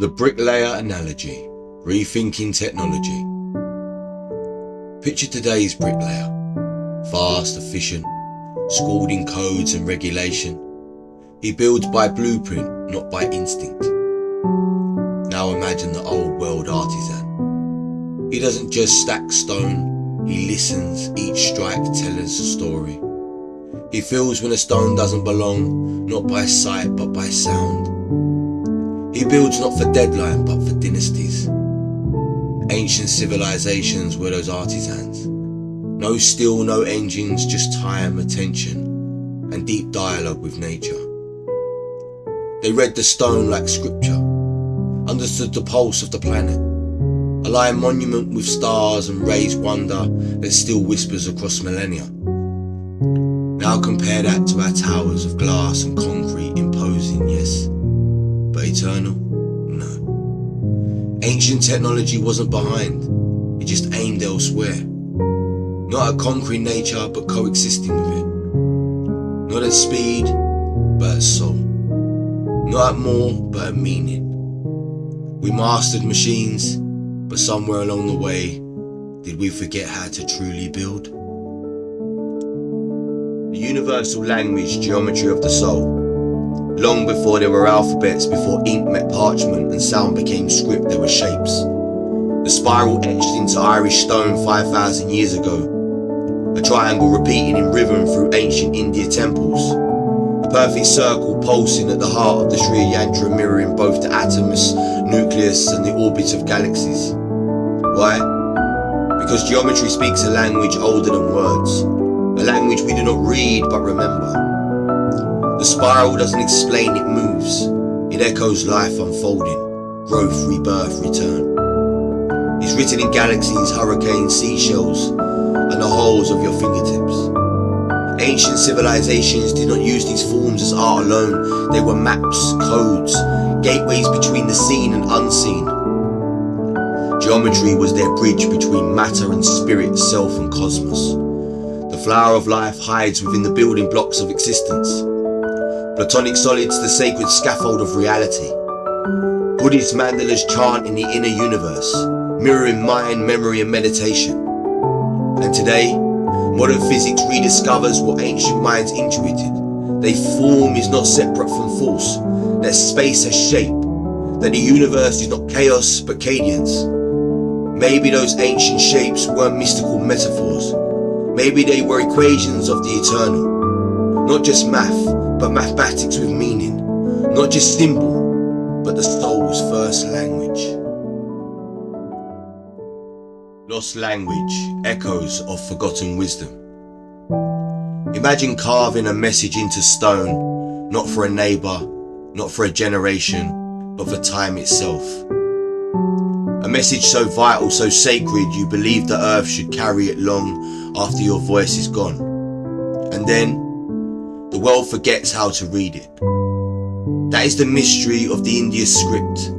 The bricklayer analogy, rethinking technology. Picture today's bricklayer, fast, efficient, schooled in codes and regulation. He builds by blueprint, not by instinct. Now imagine the old world artisan. He doesn't just stack stone, he listens, each strike tells us a story. He feels when a stone doesn't belong, not by sight but by sound. He builds not for deadline but for dynasties. Ancient civilizations were those artisans. No steel, no engines, just time, attention, and deep dialogue with nature. They read the stone like scripture, understood the pulse of the planet, a lying monument with stars and raised wonder that still whispers across millennia. Now compare that to our towers of glass and concrete, imposing, yes, but eternal? No. Ancient technology wasn't behind, it just aimed elsewhere. Not at conquering nature, but coexisting with it. Not at speed, but at soul. Not at more, but at meaning. We mastered machines, but somewhere along the way, did we forget how to truly build? The universal language, geometry of the soul. Long before there were alphabets, before ink met parchment and sound became script, there were shapes. The spiral etched into Irish stone 5,000 years ago. A triangle repeating in rhythm through ancient India temples. A perfect circle pulsing at the heart of the Sri Yantra, mirroring both the atom's nucleus and the orbits of galaxies. Why? Because geometry speaks a language older than words. A language we do not read but remember. The spiral doesn't explain, it moves. It echoes life unfolding, growth, rebirth, return. It's written in galaxies, hurricanes, seashells, and the holes of your fingertips. Ancient civilizations did not use these forms as art alone. They were maps, codes, gateways between the seen and unseen. Geometry was their bridge between matter and spirit, self and cosmos. The flower of life hides within the building blocks of existence. Platonic solids, the sacred scaffold of reality. Buddhist mandalas chant in the inner universe, mirroring mind, memory and meditation. And today, modern physics rediscovers what ancient minds intuited. That form is not separate from force, that space has shape, that the universe is not chaos but cadence. Maybe those ancient shapes weren't mystical metaphors. Maybe they were equations of the eternal. Not just math, but mathematics with meaning. Not just symbol, but the soul's first language. Lost language, echoes of forgotten wisdom. Imagine carving a message into stone, not for a neighbour, not for a generation, but for time itself. A message so vital, so sacred, you believe the earth should carry it long after your voice is gone. And then, the world forgets how to read it. That is the mystery of the India script,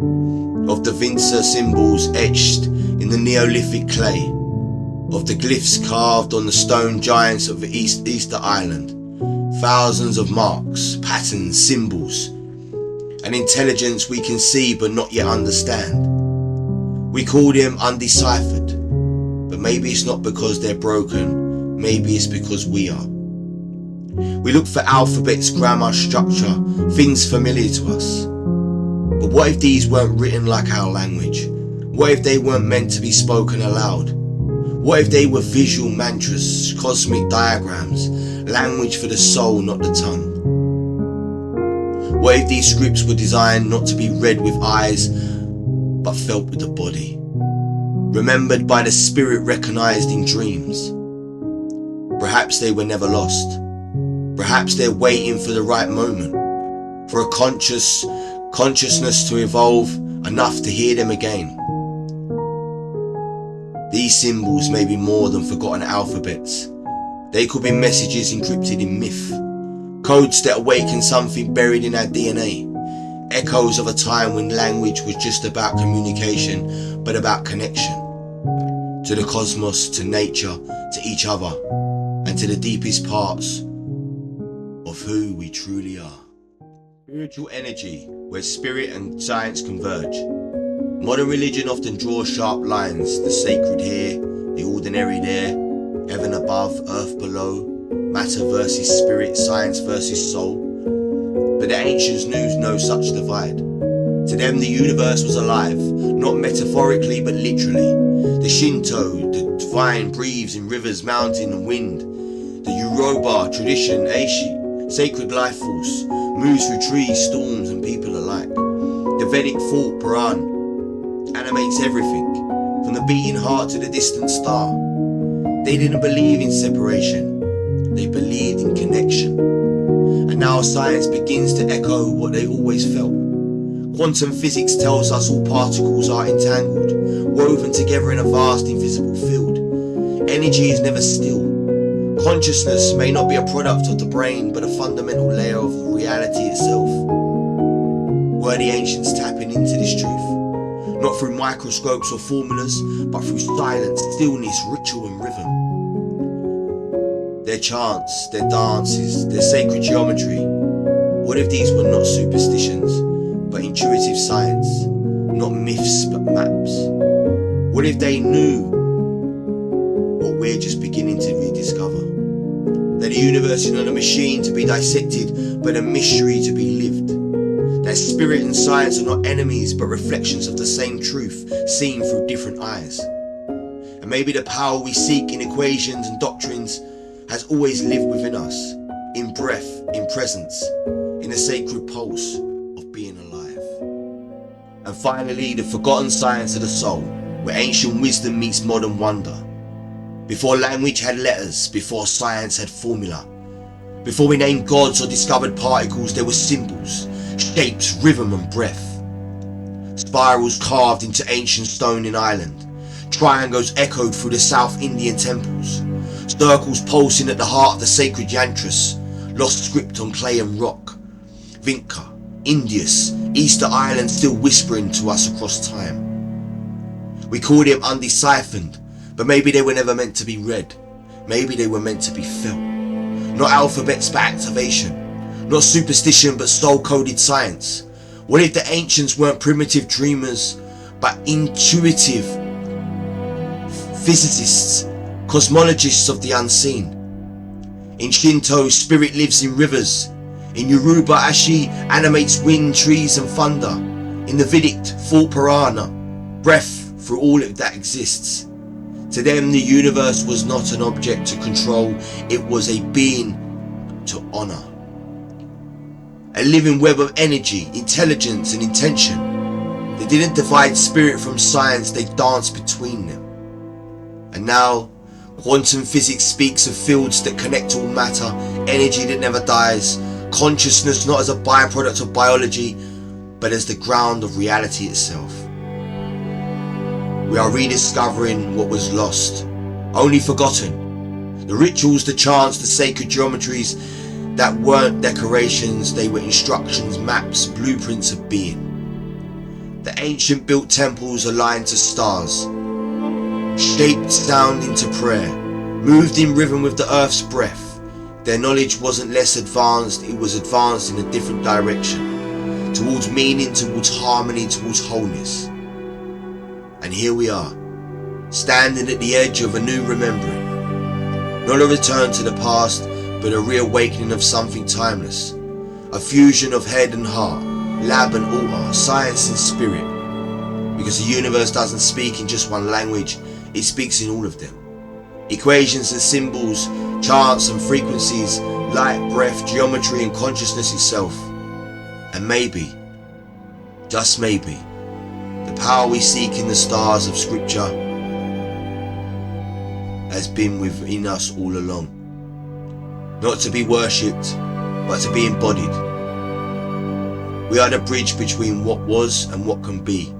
of the Vinca symbols etched in the Neolithic clay, of the glyphs carved on the stone giants of Easter Island. Thousands of marks, patterns, symbols, an intelligence we can see but not yet understand. We call them undeciphered, but maybe it's not because they're broken, maybe it's because we are. We look for alphabets, grammar, structure, things familiar to us. But what if these weren't written like our language? What if they weren't meant to be spoken aloud? What if they were visual mantras, cosmic diagrams, language for the soul, not the tongue? What if these scripts were designed not to be read with eyes, but felt with the body? Remembered by the spirit, recognized in dreams. Perhaps they were never lost. Perhaps they're waiting for the right moment, for a consciousness to evolve enough to hear them again. These symbols may be more than forgotten alphabets. They could be messages encrypted in myth, codes that awaken something buried in our DNA, echoes of a time when language was just about communication, but about connection. To the cosmos, to nature, to each other, and to the deepest parts of who we truly are. Spiritual energy, where spirit and science converge. Modern religion often draws sharp lines, the sacred here, the ordinary there, heaven above, earth below, matter versus spirit, science versus soul. But the ancients knew no such divide. To them the universe was alive, not metaphorically but literally. The Shinto, the divine, breathes in rivers, mountain and wind. The Yoruba tradition, Eishi, sacred life force, moves through trees, storms and people alike. The Vedic thought, Puran, animates everything, from the beating heart to the distant star. They didn't believe in separation, they believed in connection. And now science begins to echo what they always felt. Quantum physics tells us all particles are entangled, woven together in a vast invisible field. Energy is never still. Consciousness may not be a product of the brain, but a fundamental layer of reality itself. Were the ancients tapping into this truth? Not through microscopes or formulas, but through silence, stillness, ritual and rhythm. Their chants, their dances, their sacred geometry. What if these were not superstitions, but intuitive science? Not myths, but maps? What if they knew what we're just beginning to rediscover? That the universe is not a machine to be dissected, but a mystery to be lived. That spirit and science are not enemies, but reflections of the same truth, seen through different eyes. And maybe the power we seek in equations and doctrines has always lived within us, in breath, in presence, in the sacred pulse of being alive. And finally, the forgotten science of the soul, where ancient wisdom meets modern wonder. Before language had letters, before science had formula, before we named gods or discovered particles, there were symbols, shapes, rhythm and breath. Spirals carved into ancient stone in Ireland, triangles echoed through the South Indian temples, circles pulsing at the heart of the sacred yantras, lost script on clay and rock. Vinca, Indius, Easter Island still whispering to us across time. We call them undeciphered, but maybe they were never meant to be read. Maybe they were meant to be felt. Not alphabets but activation. Not superstition but soul-coded science. What if the ancients weren't primitive dreamers but intuitive physicists, cosmologists of the unseen? In Shinto, spirit lives in rivers. In Yoruba, Ashi animates wind, trees and thunder. In the Vedic, thought Purana, breath through all that exists. To them, the universe was not an object to control, it was a being to honor. A living web of energy, intelligence and intention. They didn't divide spirit from science, they danced between them. And now, quantum physics speaks of fields that connect all matter, energy that never dies, consciousness not as a byproduct of biology, but as the ground of reality itself. We are rediscovering what was lost, only forgotten. The rituals, the chants, the sacred geometries that weren't decorations, they were instructions, maps, blueprints of being. The ancient built temples aligned to stars, shaped sound into prayer, moved in rhythm with the earth's breath. Their knowledge wasn't less advanced, it was advanced in a different direction, towards meaning, towards harmony, towards wholeness. And here we are, standing at the edge of a new remembering. Not a return to the past, but a reawakening of something timeless. A fusion of head and heart, lab and altar, science and spirit. Because the universe doesn't speak in just one language, it speaks in all of them. Equations and symbols, charts and frequencies, light, breath, geometry and consciousness itself. And maybe, just maybe, the power we seek in the stars of scripture has been within us all along. Not to be worshipped, but to be embodied. We are the bridge between what was and what can be.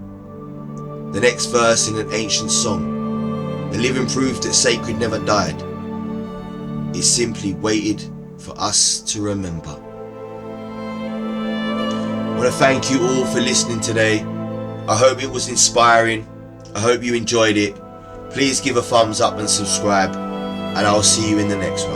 The next verse in an ancient song, the living proof that sacred never died, it simply waited for us to remember. I want to thank you all for listening today. I hope it was inspiring. I hope you enjoyed it. Please give a thumbs up and subscribe, and I'll see you in the next one.